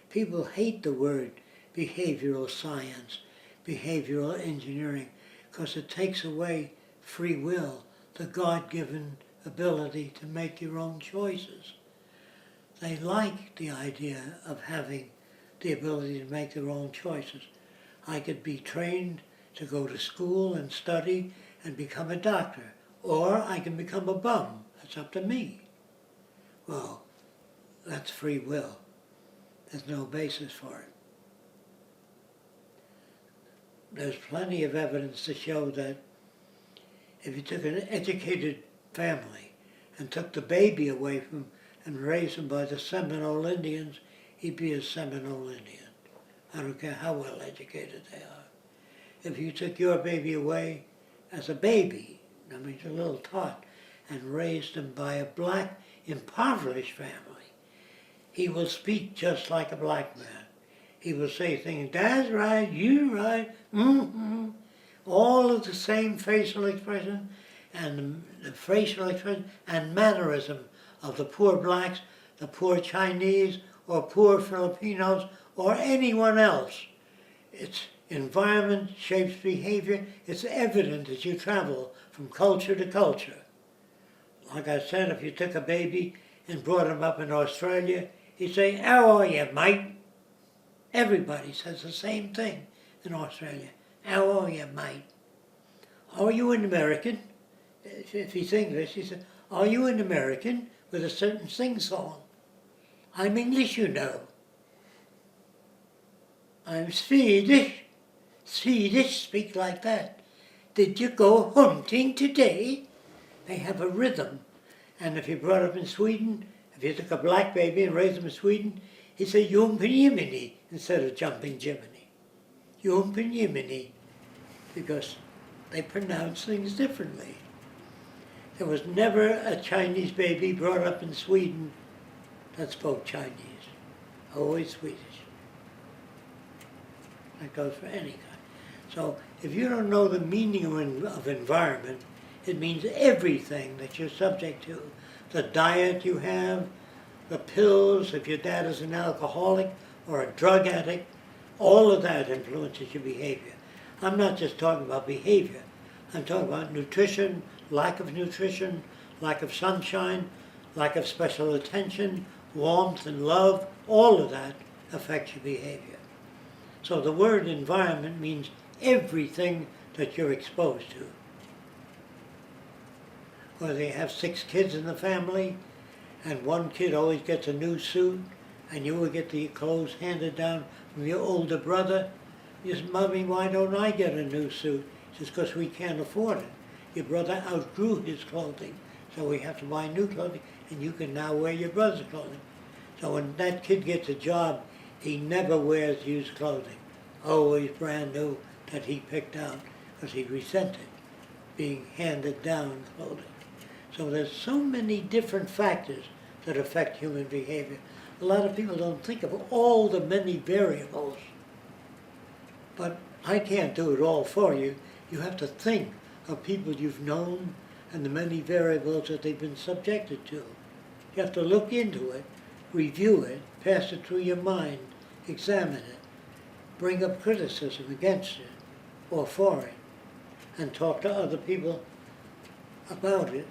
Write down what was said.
People hate the word behavioral science, behavioral engineering, because it takes away free will, the God-given ability to make your own choices. They like the idea of having the ability to make their own choices. I could be trained to go to school and study and become a doctor, or I can become a bum. It's up to me. Well, that's free will. There's no basis for it. There's plenty of evidence to show that if you took an educated family and took the baby away from and raised him by the Seminole Indians, he'd be a Seminole Indian. I don't care how well educated they are. If you took your baby away as a baby, that means a little tot, and raised him by a black, impoverished family, he will speak just like a black man. He will say things, that's right, you're right, mm-hmm. All of the same facial expression and the facial expression and mannerism of the poor blacks, the poor Chinese, or poor Filipinos, or anyone else. Its environment shapes behavior. It's evident as you travel from culture to culture. Like I said, if you took a baby and brought him up in Australia, he'd say, how are you, mate? Everybody says the same thing in Australia. How are you, mate? Are you an American? If he's English, he said, are you an American with a certain sing-song? I'm English, you know. I'm Swedish. Swedish speak like that. Did you go hunting today? They have a rhythm. And if you brought up in Sweden, if you took a black baby and raised him in Sweden, he'd say Jumpin' Jiminy instead of Jumping Jiminy. Jumpin' Jiminy, because they pronounce things differently. There was never a Chinese baby brought up in Sweden that spoke Chinese. Always Swedish. That goes for any kind. So if you don't know the meaning of environment, it means everything that you're subject to. The diet you have, the pills, if your dad is an alcoholic or a drug addict, all of that influences your behavior. I'm not just talking about behavior. I'm talking about nutrition, lack of sunshine, lack of special attention, warmth and love. All of that affects your behavior. So the word environment means everything that you're exposed to. Whether you have 6 kids in the family, and one kid always gets a new suit, and you will get the clothes handed down from your older brother. You say, Mommy, why don't I get a new suit? She says, because we can't afford it. Your brother outgrew his clothing, so we have to buy new clothing, and you can now wear your brother's clothing. So when that kid gets a job, he never wears used clothing. Always brand new that he picked out, because he resented being handed down clothing. So there's so many different factors that affect human behavior. A lot of people don't think of all the many variables. But I can't do it all for you. You have to think of people you've known and the many variables that they've been subjected to. You have to look into it, review it, pass it through your mind, examine it, bring up criticism against it or for it, and talk to other people about it